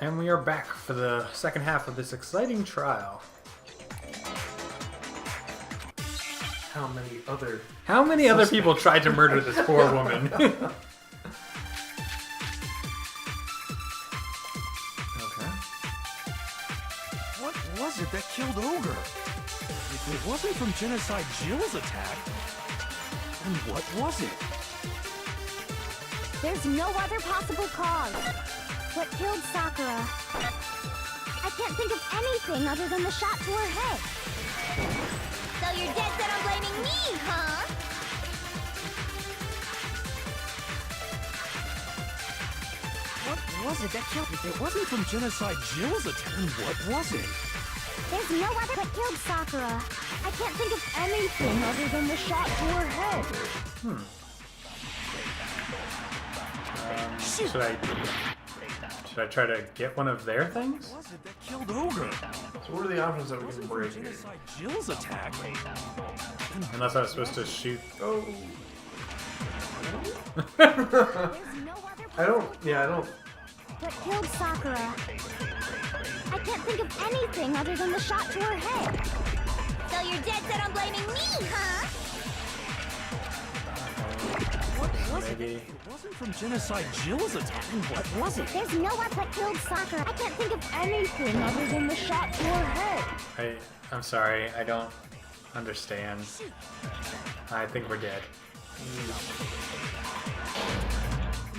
And we are back for the second half of this exciting trial. How many other people tried to murder this poor woman? Okay. What was it that killed Ogre? If it wasn't from Genocide Jill's attack, then what was it? There's no other possible cause. What killed Sakura? I can't think of anything other than the shot to her head. So you're dead set on blaming me, huh? What was it that killed? If it wasn't from Genocide Jill's attack, then what was it? There's no other that killed Sakura. I can't think of anything other than the shot to her head. Should I try to get one of their things? What was it that killed Ogre? So what are the options that we can break here? Genocide Jill's attack. Unless I was supposed to shoot. Oh. There's no other I don't. What killed Sakura? I can't think of anything other than the shot to her head. So you're dead set on blaming me, huh? What was Maybe. it? It wasn't from Genocide Jill's attack. What was it? There's no one that killed Sakura. I can't think of anything other than the shot to her head. I'm sorry, I don't understand. I think we're dead.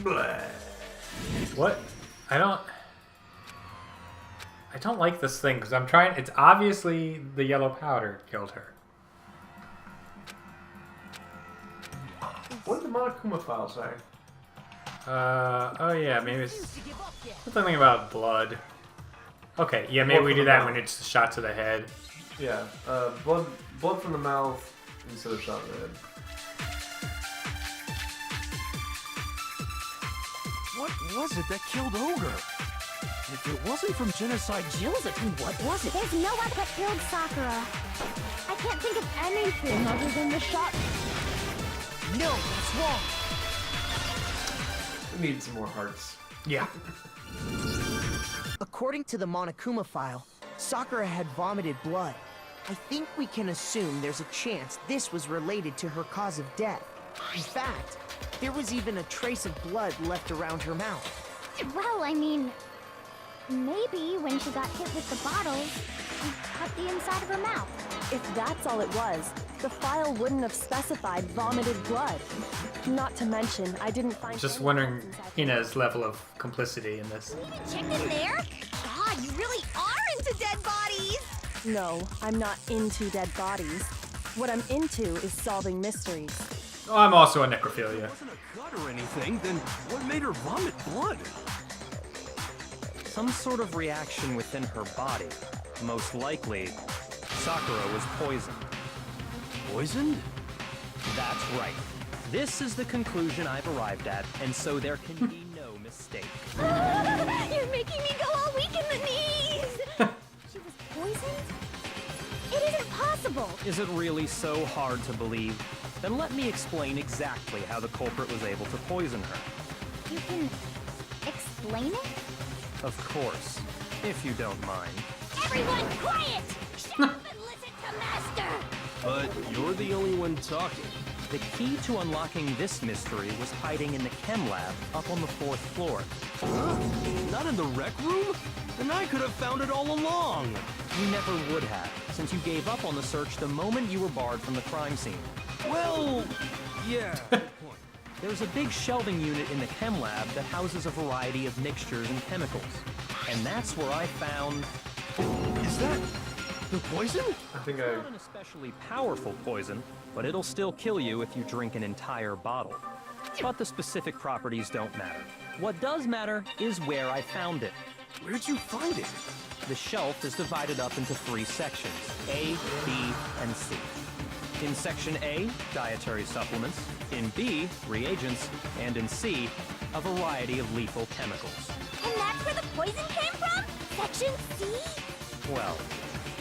Blah. What? I don't like this thing because I'm trying. It's obviously the yellow powder killed her. What did the Monokuma file say? Oh yeah, maybe it's something about blood. Okay, yeah, maybe we do that when it's shot to the head. Yeah, blood from the mouth instead of shot in the head. What was it that killed Ogre? If it wasn't from Genocide Jill's attack, what was it? There's no one that killed Sakura. I can't think of anything other than the shot. No, that's wrong. We need some more hearts. Yeah. According to the Monokuma file, Sakura had vomited blood. I think we can assume there's a chance this was related to her cause of death. In fact, there was even a trace of blood left around her mouth. Well, I mean, maybe when she got hit with the bottles, she cut the inside of her mouth. If that's all it was, the file wouldn't have specified vomited blood. Not to mention, I didn't find... Just wondering Hina's level of complicity in this. Check in there? God, you really are into dead bodies! No, I'm not into dead bodies. What I'm into is solving mysteries. Oh, I'm also a necrophilia. If it wasn't a cut or anything, then what made her vomit blood? Some sort of reaction within her body. Most likely, Sakura was poisoned. Poisoned? That's right. This is the conclusion I've arrived at, and so there can be no mistake. You're making me go all weak in the knees! She was poisoned? It isn't possible! Is it really so hard to believe? Then let me explain exactly how the culprit was able to poison her. You can explain it? Of course, if you don't mind. Everyone quiet! Shut up and listen to Master! But you're the only one talking. The key to unlocking this mystery was hiding in the chem lab up on the 4th floor. Not in the rec room? Then I could have found it all along. You never would have, since you gave up on the search the moment you were barred from the crime scene. Well, yeah. There's a big shelving unit in the chem lab that houses a variety of mixtures and chemicals. And that's where I found... Is that the poison? I think It's not an especially powerful poison, but it'll still kill you if you drink an entire bottle. But the specific properties don't matter. What does matter is where I found it. Where'd you find it? The shelf is divided up into 3 sections, A, B, and C. In Section A, dietary supplements. In B, reagents. And in C, a variety of lethal chemicals. And that's where the poison came from? Section C? Well,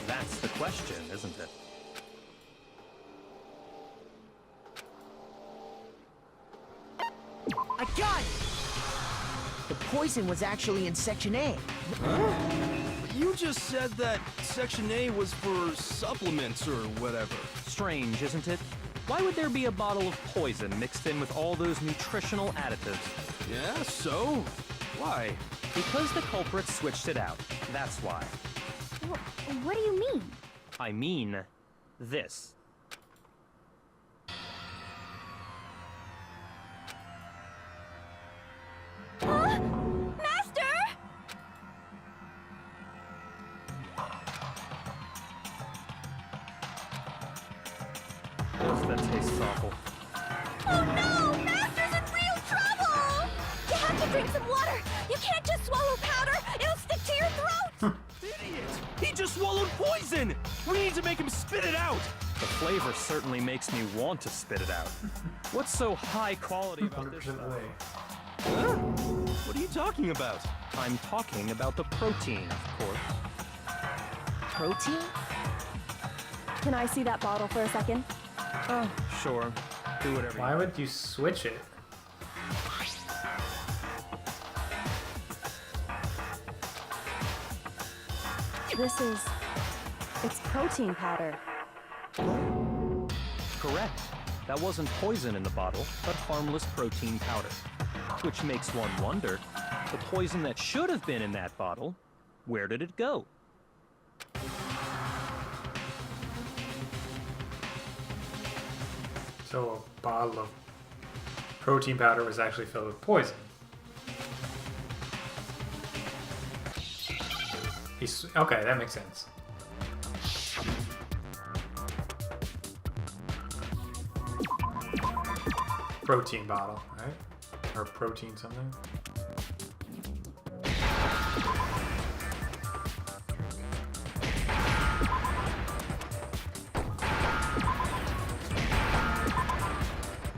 that's the question, isn't it? I got it! The poison was actually in Section A. You just said that Section A was for supplements or whatever. Strange, isn't it? Why would there be a bottle of poison mixed in with all those nutritional additives? Yeah, so? Why? Because the culprit switched it out. That's why. What do you mean? I mean, this. Huh? Master! Ugh, that tastes awful. Oh no! Master's in real trouble! You have to drink some water! You can't just swallow powder! It'll stick to your throat! Idiot! He just swallowed poison! We need to make him spit it out! The flavor certainly makes me want to spit it out. What's so high quality about this 100% stuff? way. Huh? What are you talking about? I'm talking about the protein, of course. Protein? Can I see that bottle for a second? Oh, sure. Do whatever you Why would you switch it? It's protein powder. Correct. That wasn't poison in the bottle, but harmless protein powder. Which makes one wonder, the poison that should have been in that bottle, where did it go? So a bottle of protein powder was actually filled with poison. Okay, that makes sense. Protein bottle, right? Or protein something.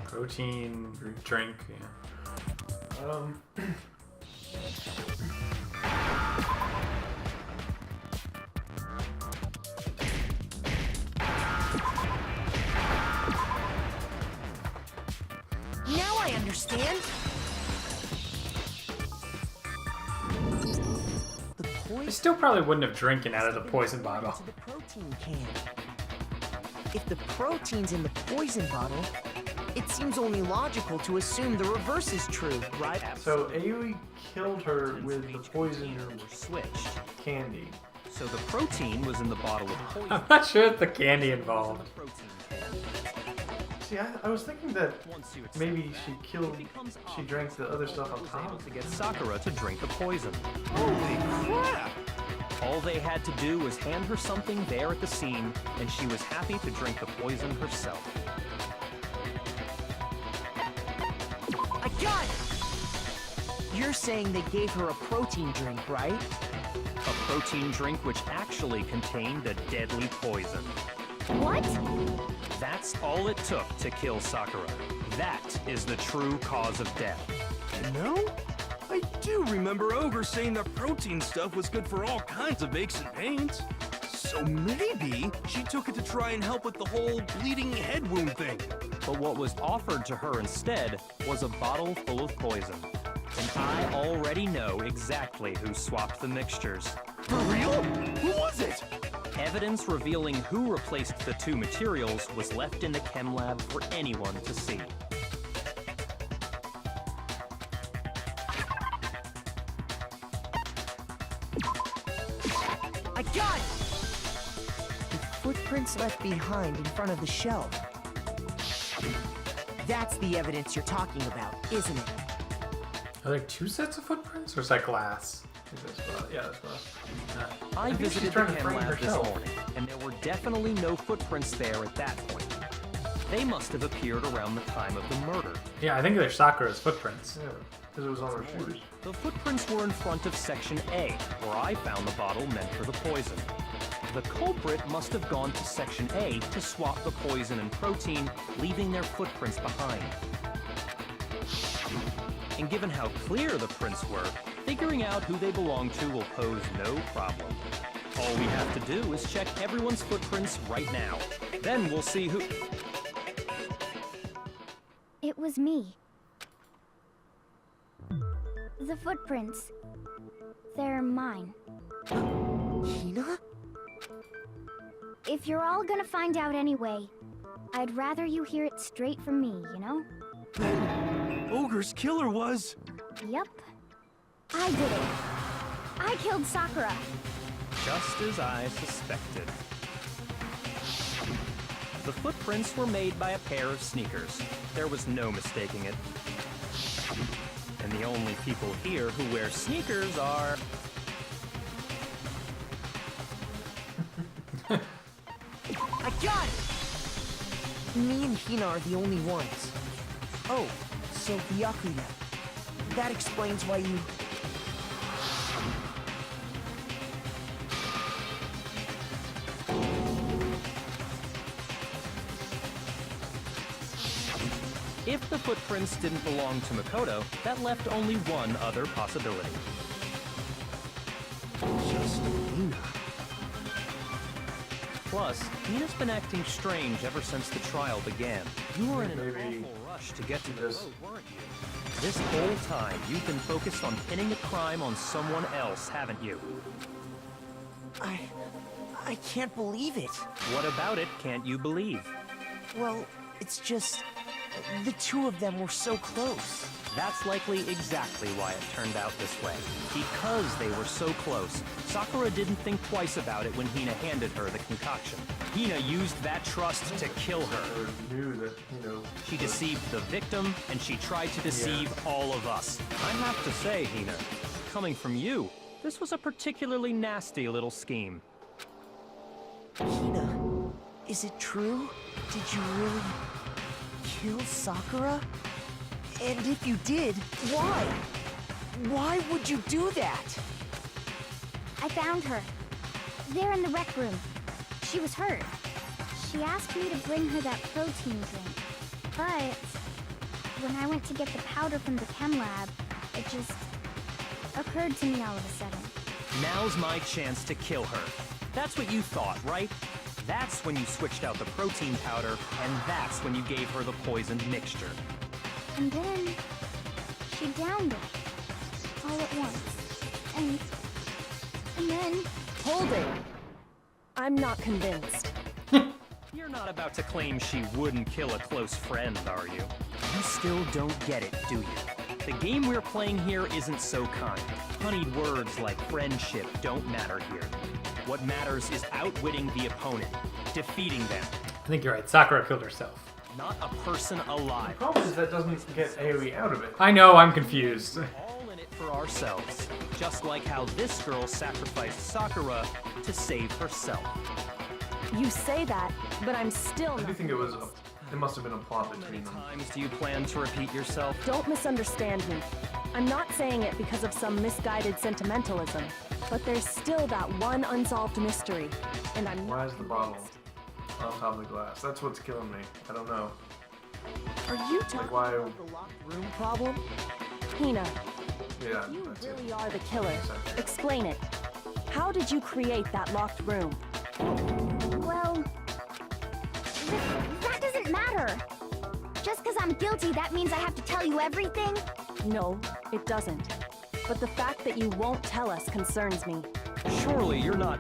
Protein drink, yeah. Now I understand. The poison I still probably wouldn't have drinking out of the poison bottle. into the protein can. If the protein's in the poison bottle, it seems only logical to assume the reverse is true, right? So Aoi killed her with the poison Were switched. candy. So the protein was in the bottle of poison. I'm not sure if the candy involved. Protein. See, I was thinking that Once you accept maybe that, she drank the other stuff on was able top. to get Sakura to drink the poison. Holy crap! All they had to do was hand her something there at the scene, and she was happy to drink the poison herself. I got it! You're saying they gave her a protein drink, right? A protein drink which actually contained a deadly poison. What? That's all it took to kill Sakura. That is the true cause of death. No? I do remember Ogre saying that protein stuff was good for all kinds of aches and pains. So maybe she took it to try and help with the whole bleeding head wound thing. But what was offered to her instead was a bottle full of poison. And I already know exactly who swapped the mixtures. For real? Who was it? Evidence revealing who replaced the two materials was left in the chem lab for anyone to see. I got it! The footprints left behind in front of the shelf. That's the evidence you're talking about, isn't it? Are there two sets of footprints, or is that glass? Yeah, that's glass. I think she's visited the trying to chem frame lab this herself. morning, and there were definitely no footprints there at that point. They must have appeared around the time of the murder. Yeah, I think they're Sakura's footprints. Yeah, because it was on her shoes. The footprints were in front of Section A, where I found the bottle meant for the poison. The culprit must have gone to Section A to swap the poison and protein, leaving their footprints behind. And given how clear the prints were, figuring out who they belong to will pose no problem. All we have to do is check everyone's footprints right now. Then we'll see who... It was me. The footprints. They're mine. Hina? If you're all gonna find out anyway, I'd rather you hear it straight from me, you know? Ogre's killer was... Yep. I did it. I killed Sakura. Just as I suspected. The footprints were made by a pair of sneakers. There was no mistaking it. And the only people here who wear sneakers are... I got it! Me and Hina are the only ones. Oh, so Byakuya. That explains why you... If the footprints didn't belong to Makoto, that left only one other possibility. Just Hina. Plus, Hina's been acting strange ever since the trial began. You were in an Maybe awful rush to get to the just- road, weren't you? This whole time, you've been focused on pinning the crime on someone else, haven't you? I can't believe it. What about it can't you believe? Well, it's just... the two of them were so close. That's likely exactly why it turned out this way. Because they were so close, Sakura didn't think twice about it when Hina handed her the concoction. Hina used that trust to kill her. Or knew that, you know. She deceived the victim, and she tried to deceive all of us. I have to say, Hina, coming from you, this was a particularly nasty little scheme. Hina, is it true? Did you really kill Sakura? And if you did, why? Why would you do that? I found her. There in the rec room. She was hurt. She asked me to bring her that protein drink. But when I went to get the powder from the chem lab, it just occurred to me all of a sudden. Now's my chance to kill her. That's what you thought, right? That's when you switched out the protein powder, and that's when you gave her the poisoned mixture. And then she downed it all at once. And then Hold it! I'm not convinced. You're not about to claim she wouldn't kill a close friend, are you? You still don't get it, do you? The game we're playing here isn't so kind. Honeyed words like friendship don't matter here. What matters is outwitting the opponent, defeating them. I think you're right. Sakura killed herself. Not a person alive. The problem is that doesn't get AoE out of it. I know, I'm confused. All in it for ourselves. Just like how this girl sacrificed Sakura to save herself. You say that, but I'm still I do not. think it must have been a plot How many between them. times do you plan to repeat yourself? Don't misunderstand me. I'm not saying it because of some misguided sentimentalism, but there's still that one unsolved mystery, and I'm Why not is the bottle convinced. on top of the glass? That's what's killing me. I don't know. Are you talking why- about the locked room problem? Hina, Yeah, you that's it. really are the killer. Exactly. Explain it. How did you create that locked room? well, that doesn't matter. Just because I'm guilty, that means I have to tell you everything? No, it doesn't. But the fact that you won't tell us concerns me. Surely you're not...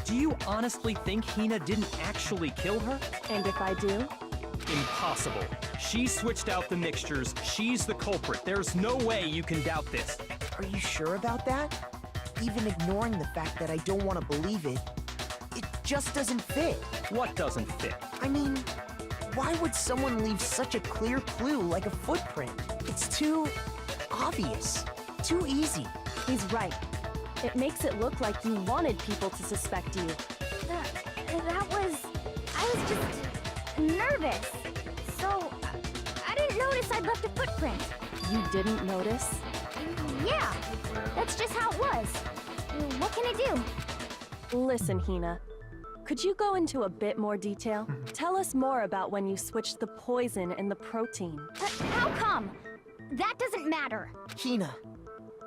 Do you honestly think Hina didn't actually kill her? And if I do? Impossible. She switched out the mixtures. She's the culprit. There's no way you can doubt this. Are you sure about that? Even ignoring the fact that I don't want to believe it, it just doesn't fit. What doesn't fit? I mean, why would someone leave such a clear clue like a footprint? It's too obvious, too easy. He's right. It makes it look like you wanted people to suspect you. I was just nervous. So, I didn't notice I'd left a footprint. You didn't notice? Yeah, that's just how it was. What can I do? Listen, Hina. Could you go into a bit more detail? Tell us more about when you switched the poison and the protein. How come? That doesn't matter. Hina,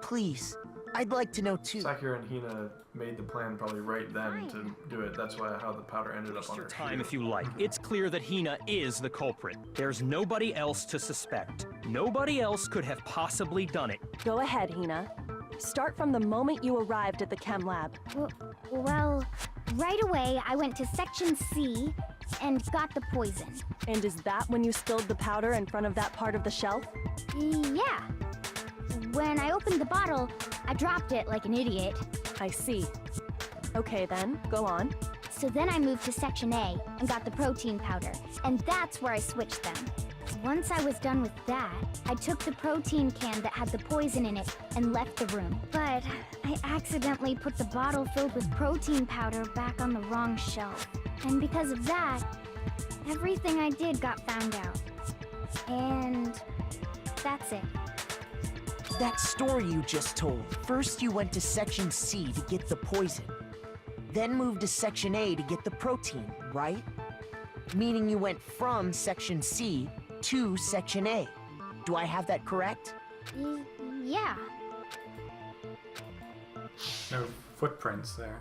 please, I'd like to know too. Sakura and Hina made the plan probably right then to do it. That's why how the powder ended up on her Time shoe. if you like. It's clear that Hina is the culprit. There's nobody else to suspect. Nobody else could have possibly done it. Go ahead, Hina. Start from the moment you arrived at the chem lab. Well, right away I went to Section C and got the poison. And is that when you spilled the powder in front of that part of the shelf? Yeah. When I opened the bottle, I dropped it like an idiot. I see. Okay then, go on. So then I moved to Section A and got the protein powder, and that's where I switched them. Once I was done with that, I took the protein can that had the poison in it and left the room. But I accidentally put the bottle filled with protein powder back on the wrong shelf. And because of that, everything I did got found out. And that's it. That story you just told. First you went to Section C to get the poison. Then moved to Section A to get the protein, right? Meaning you went from Section C to Section A. Do I have that correct? Yeah. No footprints there.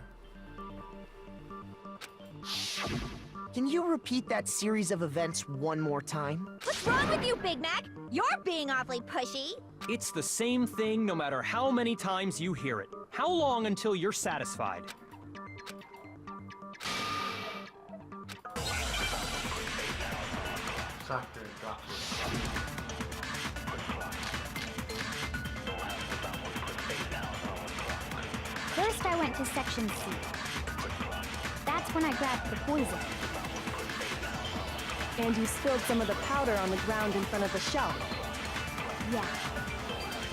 Can you repeat that series of events one more time? What's wrong with you, Big Mac? You're being awfully pushy. It's the same thing no matter how many times you hear it. How long until you're satisfied? Sakura dropped it. First, I went to Section C. That's when I grabbed the poison. And you spilled some of the powder on the ground in front of the shelf. Yeah.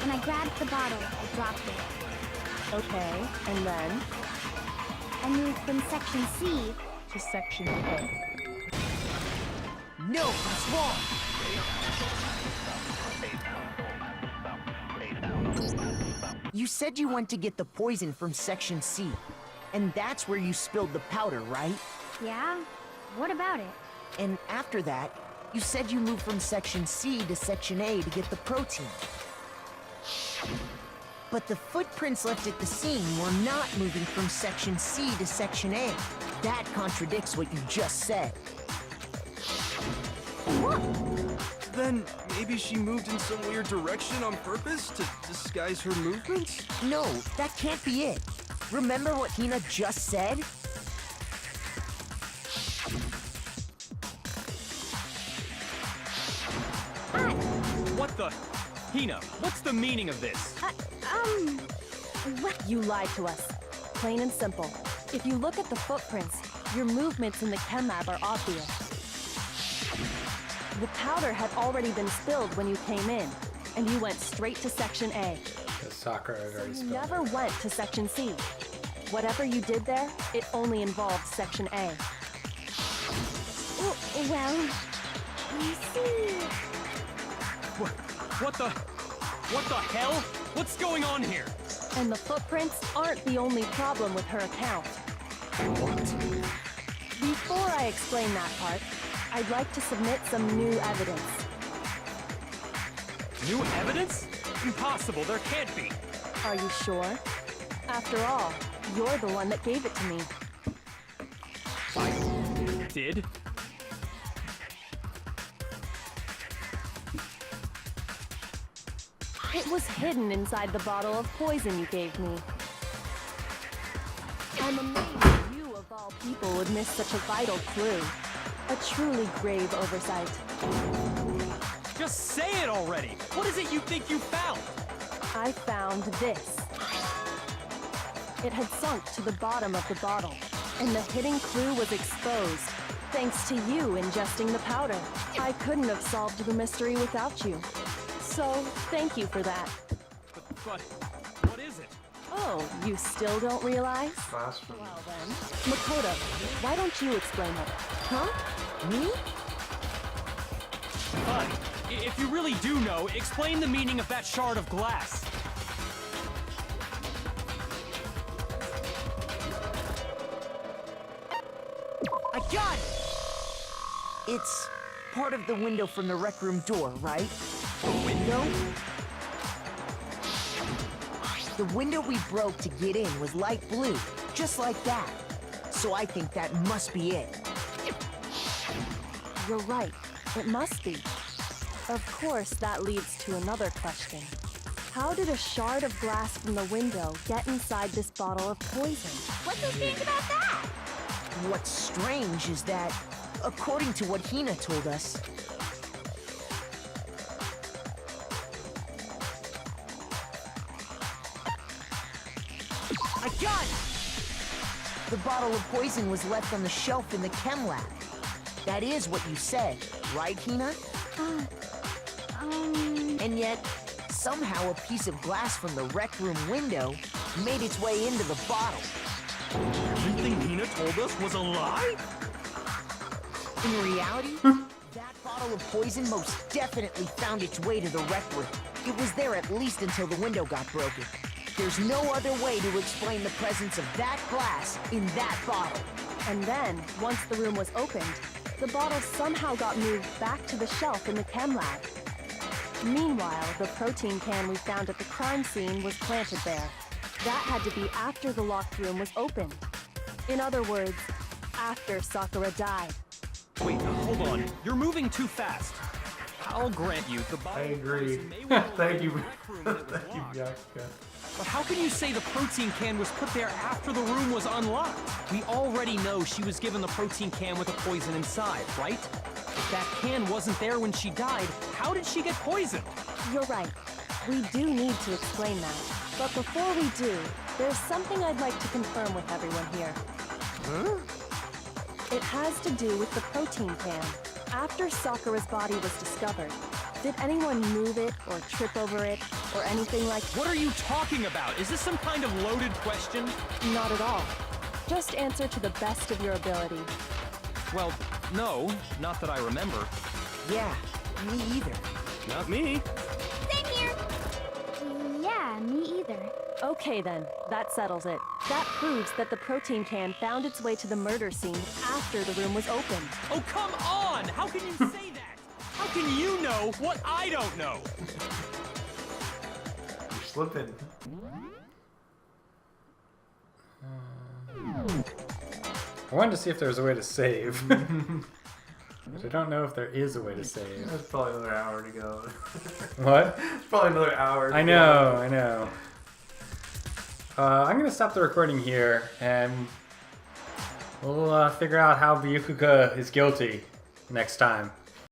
When I grabbed the bottle, I dropped it. Okay, and then? I moved from Section C To Section A. No, that's wrong! You said you went to get the poison from Section C, and that's where you spilled the powder, right? Yeah? What about it? And after that, you said you moved from Section C to Section A to get the protein. But the footprints left at the scene were not moving from Section C to Section A. That contradicts what you just said. Then maybe she moved in some weird direction on purpose to disguise her movements? No, that can't be it. Remember what Hina just said? What the? Hina, what's the meaning of this? What? You lied to us. Plain and simple. If you look at the footprints, your movements in the chem lab are obvious. The powder had already been spilled when you came in, and you went straight to Section A. The Sakura had already You spilled never it. went to Section C. Whatever you did there, it only involved Section A. Well, you see... What the hell? What's going on here? And the footprints aren't the only problem with her account. Before I explain that part, I'd like to submit some new evidence. New evidence? Impossible, there can't be. Are you sure? After all, you're the one that gave it to me. I did? It was hidden inside the bottle of poison you gave me. I'm amazed you, of all people, would miss such a vital clue. A truly grave oversight. Just say it already! What is it you think you found? I found this. It had sunk to the bottom of the bottle, and the hidden clue was exposed, thanks to you ingesting the powder. I couldn't have solved the mystery without you. So, thank you for that. But what is it? Oh, you still don't realize? Blasphemy. Well then, Makoto, why don't you explain it? Huh? Me? Bud, if you really do know, explain the meaning of that shard of glass. I got it! It's part of the window from the rec room door, right? The window? The window we broke to get in was light blue, just like that. So I think that must be it. You're right. It must be. Of course, that leads to another question. How did a shard of glass from the window get inside this bottle of poison? What's so strange about that? What's strange is that, according to what Hina told us, I got it! The bottle of poison was left on the shelf in the chem lab. That is what you said, right, Hina? And yet, somehow a piece of glass from the rec room window made its way into the bottle. Everything Hina told us was a lie? In reality, that bottle of poison most definitely found its way to the rec room. It was there at least until the window got broken. There's no other way to explain the presence of that glass in that bottle. And then, once the room was opened, the bottle somehow got moved back to the shelf in the chem lab. Meanwhile, the protein can we found at the crime scene was planted there. That had to be after the locked room was opened. In other words, after Sakura died. Wait, hold on. You're moving too fast. I'll grant you the I bottle of agree. poison may well Thank be you. in the rec room when it was Thank you, locked. Jessica. But how can you say the protein can was put there after the room was unlocked? We already know she was given the protein can with the poison inside, right? If that can wasn't there when she died, how did she get poisoned? You're right. We do need to explain that. But before we do, there's something I'd like to confirm with everyone here. Huh? It has to do with the protein can. After Sakura's body was discovered, did anyone move it or trip over it or anything like that? What are you talking about? Is this some kind of loaded question? Not at all. Just answer to the best of your ability. Well, no, not that I remember. Yeah, me either. Not me. Same here. Yeah, me either. Okay then, that settles it. That proves that the protein can found its way to the murder scene after the room was opened. Oh, come on! How can you say that? How can you know what I don't know? You're slipping. I wanted to see if there was a way to save. But I don't know if there is a way to save. That's probably another hour to go. What? It's probably another hour. I know. I'm gonna stop the recording here, and we'll figure out how Byukuka is guilty next time.